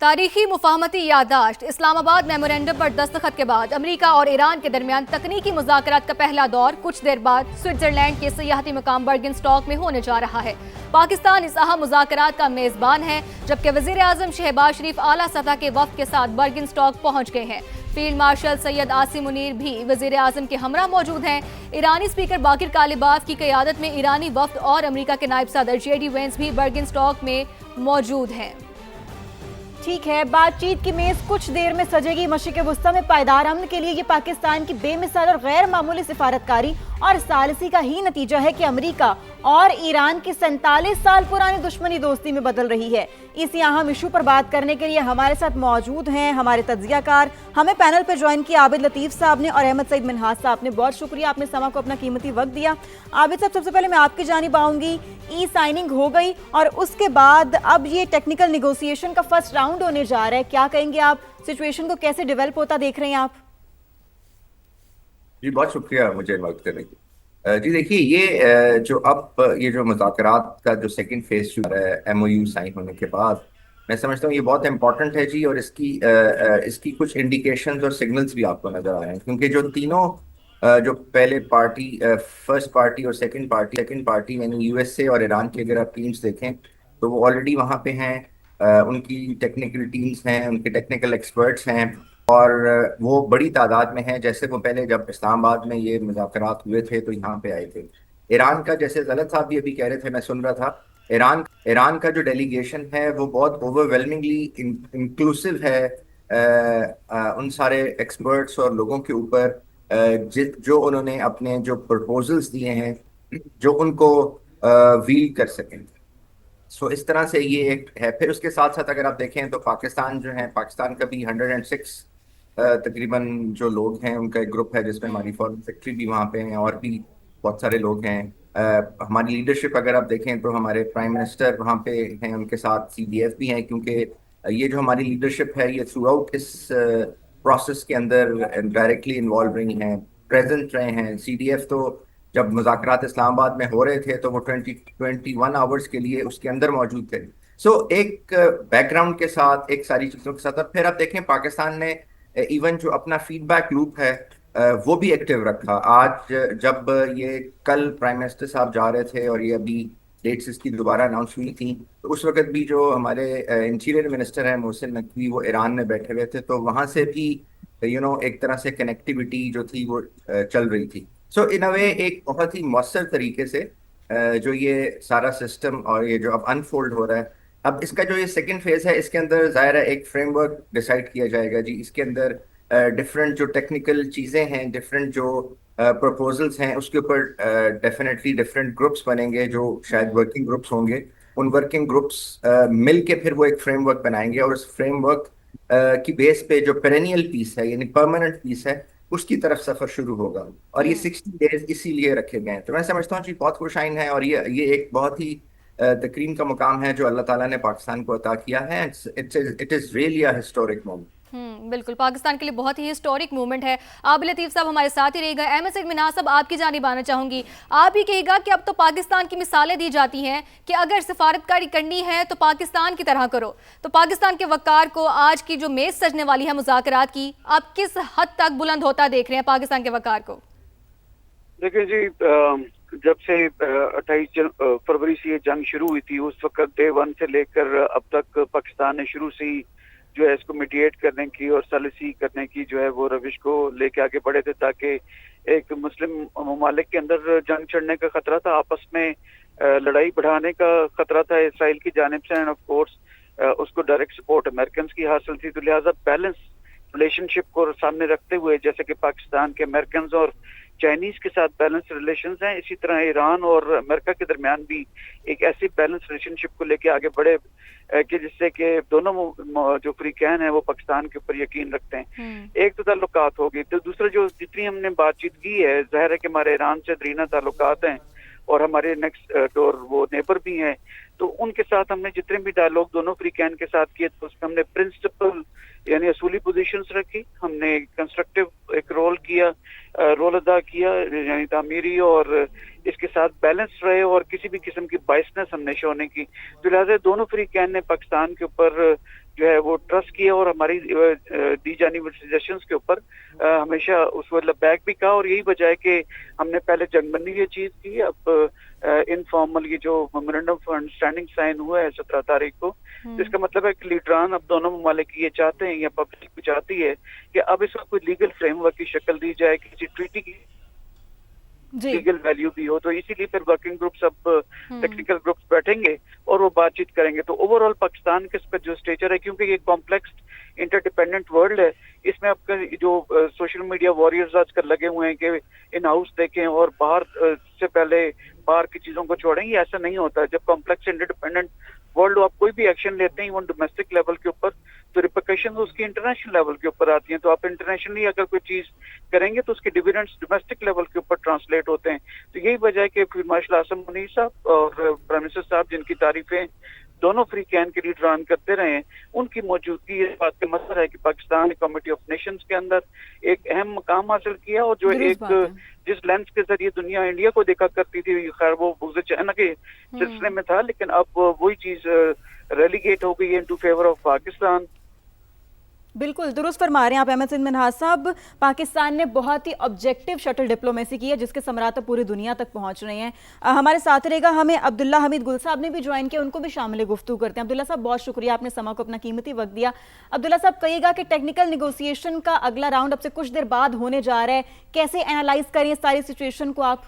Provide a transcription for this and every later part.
تاریخی مفاہمتی یادداشت اسلام آباد میمورینڈم پر دستخط کے بعد امریکہ اور ایران کے درمیان تکنیکی مذاکرات کا پہلا دور کچھ دیر بعد سوئٹزرلینڈ کے سیاحتی مقام برگن اسٹاک میں ہونے جا رہا ہے۔ پاکستان اس اہم مذاکرات کا میزبان ہے، جبکہ وزیر اعظم شہباز شریف اعلیٰ سطح کے وفد کے ساتھ برگن اسٹاک پہنچ گئے ہیں۔ فیلڈ مارشل سید عاصم منیر بھی وزیر اعظم کے ہمراہ موجود ہیں۔ ایرانی اسپیکر باقر کالباف کی قیادت میں ایرانی وفد اور امریکہ کے نائب صدر JD وینس بھی برگن اسٹاک میں موجود ہیں۔ ٹھیک ہے، بات چیت کی میز کچھ دیر میں سجے گی۔ مشرق وسطیٰ میں پائیدار امن کے لیے یہ پاکستان کی بے مثال اور غیر معمولی سفارتکاری اور ثالثی کا ہی نتیجہ ہے کہ امریکہ اور ایران کی 47 سال پرانی دشمنی دوستی میں بدل رہی ہے۔ اسی اہم ایشو پر بات کرنے کے لیے ہمارے ساتھ موجود ہیں ہمارے تجزیہ کار۔ ہمیں پینل پہ جوائن کیا عابد لطیف صاحب نے اور احمد سعید منہاس صاحب نے۔ بہت شکریہ، آپ نے سما کو اپنا قیمتی وقت دیا۔ عابد صاحب، سب سے پہلے میں آپ کی جانب آؤں گی۔ ای سائننگ ہو گئی اور اس کے بعد اب یہ ٹیکنیکل نیگوسیشن کا فرسٹ راؤنڈ ہونے جا رہا ہے، کیا کہیں گے آپ؟ سچویشن کو کیسے ڈیولپ ہوتا دیکھ رہے ہیں آپ؟ جی بہت شکریہ مجھے انوائٹ کرنے کی۔ جی دیکھیے، یہ جو مذاکرات کا جو سیکنڈ فیز شروع ہے MOU سائن ہونے کے بعد، میں سمجھتا ہوں یہ بہت امپورٹنٹ ہے جی، اور اس کی کچھ انڈیکیشنز اور سگنلز بھی آپ کو نظر آئے ہیں، کیونکہ جو تینوں جو پہلے پارٹی، فرسٹ پارٹی اور سیکنڈ پارٹی یعنی USA اور ایران کی اگر آپ ٹیمز دیکھیں تو وہ آلریڈی وہاں پہ ہیں، ان کی ٹیکنیکل ٹیمز ہیں، ان کے ٹیکنیکل ایکسپرٹس ہیں، اور وہ بڑی تعداد میں ہیں۔ جیسے وہ پہلے جب اسلام آباد میں یہ مذاکرات ہوئے تھے تو یہاں پہ آئے تھے۔ ایران کا، جیسے غلط صاحب بھی ابھی کہہ رہے تھے، میں سن رہا تھا، ایران کا جو ڈیلیگیشن ہے وہ بہت اوور ویلمنگلی انکلوسیو ہے ان سارے ایکسپرٹس اور لوگوں کے اوپر جو انہوں نے اپنے جو پرپوزلز دیے ہیں جو ان کو ویل کر سکیں۔ سو اس طرح سے یہ ایک ہے۔ پھر اس کے ساتھ ساتھ اگر آپ دیکھیں تو پاکستان جو ہے، پاکستان کا بھی 106 تقریباً جو لوگ ہیں ان کا ایک گروپ ہے جس میں ہماری فارن سیکرٹری بھی وہاں پہ ہیں، اور بھی بہت سارے لوگ ہیں۔ ہماری لیڈرشپ اگر آپ دیکھیں تو ہمارے پرائم منسٹر وہاں پہ ہیں، ان کے ساتھ CDF بھی ہیں، کیونکہ یہ جو ہماری لیڈرشپ ہے یہ تھرو آؤٹ اس پروسیس کے اندر ڈائریکٹلی انوالو رہی ہیں، پریزنٹ رہے ہیں۔ CDF تو جب مذاکرات اسلام آباد میں ہو رہے تھے تو وہ 21 آورز کے لیے اس کے اندر موجود تھے۔ سو ایک بیک گراؤنڈ کے ساتھ، ایک ساری چیزوں کے ساتھ، اور پھر آپ دیکھیں پاکستان نے ایون جو اپنا فیڈ بیک لوپ ہے وہ بھی ایکٹیو رکھا۔ آج جب یہ کل پرائم منسٹر صاحب جا رہے تھے اور یہ ابھی ڈیٹس اس کی دوبارہ اناؤنس ہوئی تھیں، تو اس وقت بھی جو ہمارے انٹیریئر منسٹر ہیں محسن نقوی، وہ ایران میں بیٹھے ہوئے تھے، تو وہاں سے بھی ایک طرح سے کنیکٹیوٹی جو تھی وہ چل رہی تھی۔ سو ان اے وے ایک بہت ہی مؤثر طریقے سے جو یہ سارا سسٹم اور یہ جو اب انفولڈ ہو رہا ہے، اب اس کا جو یہ سیکنڈ فیز ہے، اس کے اندر ظاہر ہے ایک فریم ورک ڈیسائیڈ کیا جائے گا جی۔ اس کے اندر ڈفرینٹ جو ٹیکنیکل چیزیں ہیں، ڈفرینٹ جو پروپوزلس ہیں، اس کے اوپر ڈیفینیٹلی ڈفرینٹ گروپس بنیں گے جو شاید ورکنگ گروپس ہوں گے۔ ان ورکنگ گروپس مل کے پھر وہ ایک فریم ورک بنائیں گے، اور اس فریم ورک کی بیس پہ جو پیرینیل پیس ہے، یعنی پرماننٹ پیس ہے، اس کی طرف سفر شروع ہوگا۔ اور یہ 60 ڈیز اسی لیے رکھے گئے ہیں۔ تو میں سمجھتا ہوں جی بہت خوش آئند ہے، اور یہ ایک بہت ہی تکریم کا مقام ہے جو اللہ تعالیٰ نے پاکستان کو عطا کیا ہے۔ It is really a historic moment۔ بالکل، پاکستان کے لیے بہت ہی ہسٹورک مومنٹ ہے۔ عابد لطیف صاحب ہمارے ساتھ ہی رہے گا۔ احمد سعید منہاس صاحب، آپ کی جانب آنا چاہوں گی۔ آپ ہی کہے گا کہ اب تو پاکستان کی مثالیں دی جاتی ہیں کہ اگر سفارتکاری کرنی ہے تو پاکستان کی طرح کرو، تو پاکستان کے وقار کو آج کی جو میز سجنے والی ہے مذاکرات کی، آپ کس حد تک بلند ہوتا دیکھ رہے ہیں پاکستان کے وقار کو؟ دیکھیں جی، جب سے 28 فروری سے یہ جنگ شروع ہوئی تھی، اس وقت ڈے 1 سے لے کر اب تک پاکستان نے شروع سے ہی جو ہے اس کو میڈیٹ کرنے کی اور سالسی کرنے کی جو ہے وہ روش کو لے کے آگے بڑھے تھے، تاکہ ایک مسلم ممالک کے اندر جنگ چھڑنے کا خطرہ تھا، آپس میں لڑائی بڑھانے کا خطرہ تھا اسرائیل کی جانب سے، اینڈ آف کورس اس کو ڈائریکٹ سپورٹ امریکنز کی حاصل تھی۔ تو لہٰذا بیلنس ریلیشن شپ کو سامنے رکھتے ہوئے، جیسے کہ پاکستان کے امریکنز اور چائنیز کے ساتھ بیلنس ریلیشنز ہیں، اسی طرح ایران اور امریکہ کے درمیان بھی ایک ایسی بیلنس ریلیشن شپ کو لے کے آگے بڑھے کہ جس سے کہ دونوں جو فریقین ہیں وہ پاکستان کے اوپر یقین رکھتے ہیں۔ ایک تو تعلقات ہوگی، تو دوسرا جو جتنی ہم نے بات چیت کی ہے، ظاہر ہے کہ ہمارے ایران سے درینا تعلقات ہیں اور ہمارے نیکسٹ ڈور وہ نیبر بھی ہیں، تو ان کے ساتھ ہم نے جتنے بھی ڈائلاگ دونوں فریقین کے ساتھ کیے، تو اس میں ہم نے پرنسپل یعنی اصولی پوزیشنز رکھی، ہم نے کنسٹرکٹیو ایک رول ادا کیا یعنی تعمیری، اور اس کے ساتھ بیلنس رہے اور کسی بھی قسم کی بائسنس ہم نے شو نہیں کی۔ تو لہٰذا دونوں فریقین نے پاکستان کے اوپر जो है वो ट्रस्ट किया और हमारी दी जाने वाली सजेशंस के ऊपर हमेशा उसको मतलब बैक भी कहा, और यही वजह है कि हमने पहले जंगबंदी की अचीव की, अब इनफॉर्मल ये जो मेमोरेंडम ऑफ अंडरस्टैंडिंग साइन हुआ है 17 तारीख को, जिसका मतलब है कि लीडरान अब दोनों ममालिक ये चाहते हैं या पब्लिक भी चाहती है कि अब इसका कोई लीगल फ्रेमवर्क की शक्ल दी जाए, किसी ट्रीटी की लीगल वैल्यू भी हो। तो इसीलिए फिर वर्किंग ग्रुप्स अब टेक्निकल ग्रुप्स बैठेंगे और वो बातचीत करेंगे। तो ओवरऑल पाकिस्तान के इस पर जो स्टेचर है, क्योंकि ये कॉम्प्लेक्स इंटरडिपेंडेंट वर्ल्ड है, इसमें आपका जो सोशल मीडिया वॉरियर्स आजकल लगे हुए हैं कि इन हाउस देखें और बाहर से पहले बाहर की चीजों को छोड़ें, ये ऐसा नहीं होता। जब कॉम्प्लेक्स इंटरडिपेंडेंट वर्ल्ड आप कोई भी एक्शन लेते हैं इवन डोमेस्टिक लेवल के ऊपर, तो रिपरकशन उसकी इंटरनेशनल लेवल के ऊपर आती हैं। तो आप इंटरनेशनली अगर कोई चीज करेंगे तो उसके डिविडेंड्स डोमेस्टिक लेवल के ऊपर ट्रांसलेट होते हैं। तो यही वजह है कि फील्ड मार्शल आसिम मुनीर साहब और प्राइम मिनिस्टर साहब, जिनकी तारीफें दोनों फ्री कैन के लीडर रन करते रहे हैं, उनकी मौजूदगी इस बात का मतलब है कि पाकिस्तान ने कमेटी ऑफ नेशंस के अंदर एक अहम मकाम हासिल किया, और जो एक जिस लेंस के जरिए दुनिया इंडिया को देखा करती थी, खैर वो बुग़्ज़ चाइना के सिलसिले में था, लेकिन अब वही चीज रेलीगेट हो गई है इनटू फेवर ऑफ पाकिस्तान। बिल्कुल दुरुस्त फरमा रहे हैं आप अहमद सिंध मिन्हाज साहब। पाकिस्तान ने बहुत ही ऑब्जेक्टिव शटल डिप्लोमेसी की है, जिसके समरात पूरी दुनिया तक पहुंच रहे हैं। हमारे साथ रहेगा हमें अब्दुल्ला हमीद गुल साहब ने भी ज्वाइन किया, उनको भी शामिल गुफ्तगू करते हैं। अब्दुल्ला साहब बहुत शुक्रिया, आपने समा को अपना कीमती वक्त दिया। अब्दुल्ला साहब कहिएगा कि टेक्निकल निगोसिएशन का अगला राउंड अब से कुछ देर बाद होने जा रहा है, कैसे एनालाइज करें इस सारी सिचुएशन को आप?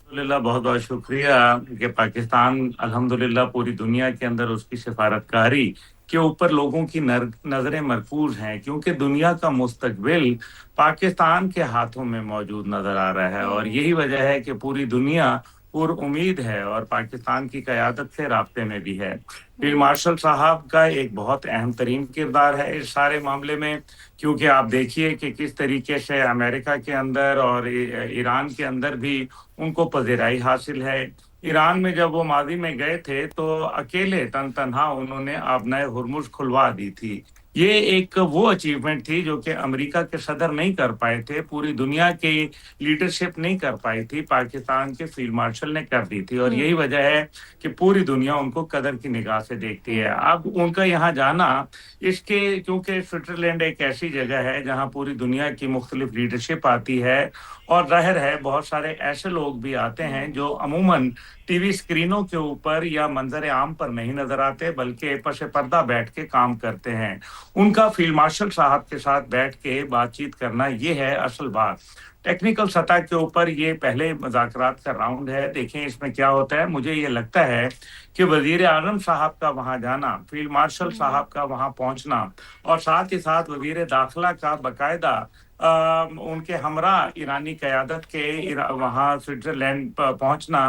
अल्हम्दुलिल्लाह, बहुत बहुत शुक्रिया कि पाकिस्तान अल्हम्दुलिल्लाह पूरी दुनिया के अंदर उसकी सिफारतकारी के ऊपर लोगों की नजरें मरकूज हैं, क्योंकि दुनिया का मुस्तकबिल पाकिस्तान के हाथों में मौजूद नजर आ रहा है। और यही वजह है कि पूरी दुनिया उम्मीद है और पाकिस्तान की क़यादत से राब्ते में भी है। फील्ड मार्शल साहब का एक बहुत अहम तरीन किरदार है इस सारे मामले में, क्योंकि आप देखिए कि किस तरीके से अमेरिका के अंदर और ईरान के अंदर भी उनको पज़ीराई हासिल है। ईरान में जब वो माजी में गए थे तो अकेले तनहा उन्होंने आबनाए हुर्मुज़ खुलवा दी थी। ये एक वो अचीवमेंट थी जो कि अमेरिका के सदर नहीं कर पाए थे, पूरी दुनिया की लीडरशिप नहीं कर पाई थी, पाकिस्तान के फील्ड मार्शल ने कर दी थी। और यही वजह है कि पूरी दुनिया उनको कदर की निगाह से देखती है। अब उनका यहाँ जाना इसके, क्योंकि स्विट्जरलैंड एक ऐसी जगह है जहाँ पूरी दुनिया की मुख्तलिफ लीडरशिप आती है, और जाहिर है बहुत सारे ऐसे लोग भी आते हैं जो अमूमन टीवी स्क्रीनों के ऊपर या मंजर आम पर नहीं नजर आते, बल्कि पश पर्दा बैठ के काम करते हैं। उनका फील्ड मार्शल साहब के साथ बैठ के बातचीत करना, ये है असल बात। टेक्निकल सतह के ऊपर ये पहले मुज़ाकरात का राउंड है, देखें इसमें क्या होता है। मुझे ये लगता है कि वज़ीर आज़म साहब का वहाँ जाना, फील्ड मार्शल साहब का वहाँ पहुँचना, और साथ ही साथ वज़ीर दाखिला का बाकायदा उनके हमरा ईरानी क़यादत के वहाँ स्विट्जरलैंड पहुँचना,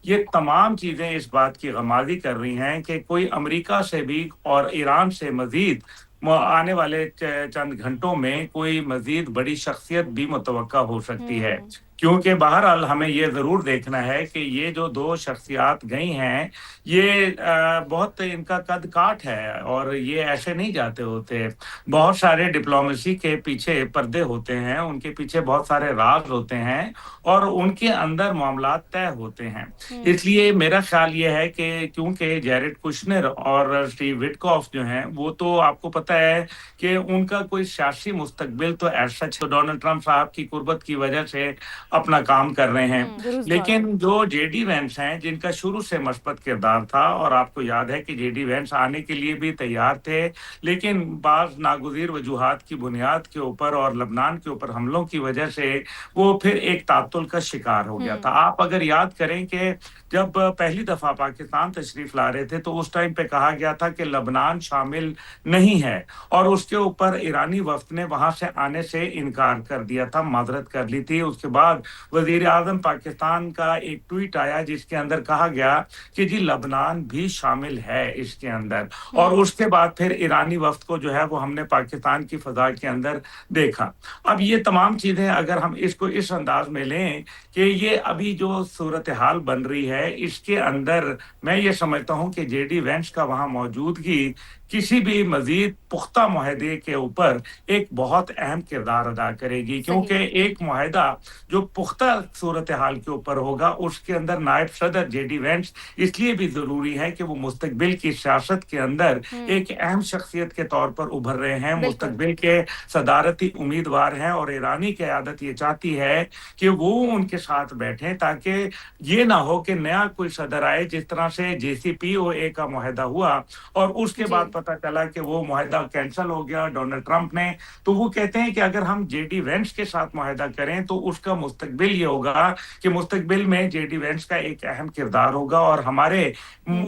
ये तमाम चीज़ें इस बात की गमाज़ी कर रही हैं कि कोई अमेरिका से भी और ईरान से मज़ीद आने वाले चंद घंटों में कोई मज़ीद बड़ी शख्सियत भी मुतवक्का हो सकती है। क्योंकि बहरहाल हमें ये ज़रूर देखना है कि ये जो दो शख्सियात गई हैं, ये बहुत इनका कद काठ है और ये ऐसे नहीं जाते होते। बहुत सारे डिप्लोमेसी के पीछे पर्दे होते हैं, उनके पीछे बहुत सारे राज होते हैं और उनके अंदर मामलात तय होते हैं। इसलिए मेरा ख्याल ये है कि क्योंकि जैरेड कुशनर और स्टीव विटकॉफ जो हैं, वो तो आपको पता है कि उनका कोई सियासी मुस्तकबिल तो ऐसा डोनाल्ड ट्रंप साहब की कुर्बत की वजह से अपना काम कर रहे हैं, लेकिन जो जेडी वेंस हैं, जिनका शुरू से मस्बत किरदार था, और आपको याद है कि जेडी वेंस आने के लिए भी तैयार थे, लेकिन बाज़ नागुज़ीर वजूहात की बुनियाद के ऊपर और लबनान के ऊपर हमलों की वजह से वो फिर एक तातुल का शिकार हो गया था। आप अगर याद करें कि जब पहली दफ़ा पाकिस्तान तशरीफ ला रहे थे तो उस टाइम पे कहा गया था कि लबनान शामिल नहीं है, और उसके ऊपर ईरानी वफ्द ने वहाँ से आने से इनकार कर दिया था, माजरत कर ली थी। उसके बाद वजीर आज़म पाकिस्तान का एक ट्वीट आया जिसके अंदर कहा गया कि जी लबनान भी शामिल है इसके अंदर, और उसके बाद फिर ईरानी वफ्द को जो है वो हमने पाकिस्तान की फ़ज़ा के अंदर देखा। अब ये तमाम चीज़ें अगर हम इसको इस अंदाज में लें कि ये अभी जो सूरत हाल बन रही है, इसके अंदर मैं ये समझता हूँ कि जेडी वेंस का वहाँ मौजूदगी किसी भी मजीद पुख्ता मुआहदे के ऊपर एक बहुत अहम किरदार अदा करेगी, क्योंकि एक मुआहदा जो पुख्ता सूरत हाल के ऊपर होगा, उसके अंदर नायब सदर जेडी वेंस इसलिए भी जरूरी है कि वो मुस्तकबिल की सियासत के अंदर एक अहम शख्सियत के तौर पर उभर रहे हैं, मुस्तकबिल के सदारती उम्मीदवार हैं, और ईरानी क़यादत ये चाहती है कि वो उनके साथ बैठें ताकि ये ना हो कि नया कोई सदर आए, जिस तरह से JCPOA का मुआहदा हुआ और उसके बाद पता चला कि वो मुआहदा कैंसिल हो गया डोनाल्ड ट्रंप ने। तो वो कहते हैं कि अगर हम जेडी वेंस के साथ मुआहदा करें तो उसका मुस्तकबिल ये होगा कि मुस्तकबिल में जेडी वेंस का एक अहम किरदार होगा और हमारे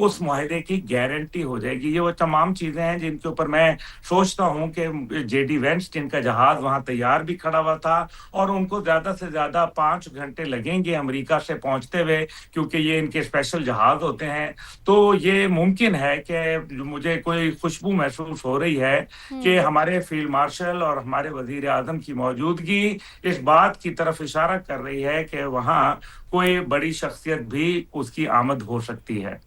उस मुआहदे की गारंटी हो जाएगी। ये वो तमाम चीजें हैं जिनके ऊपर मैं सोचता हूं कि जेडी वेंस, जिनका जहाज वहां तैयार भी खड़ा हुआ था और उनको ज्यादा से ज्यादा 5 घंटे लगेंगे अमेरिका से पहुंचते हुए, क्योंकि ये इनके स्पेशल जहाज होते हैं, तो ये मुमकिन है कि मुझे कोई खुशबू महसूस हो रही है कि हमारे फील्ड मार्शल और हमारे वजीर आजम की मौजूदगी इस बात की तरफ इशारा कर रही है कि वहाँ कोई बड़ी शख्सियत भी उसकी आमद हो सकती है।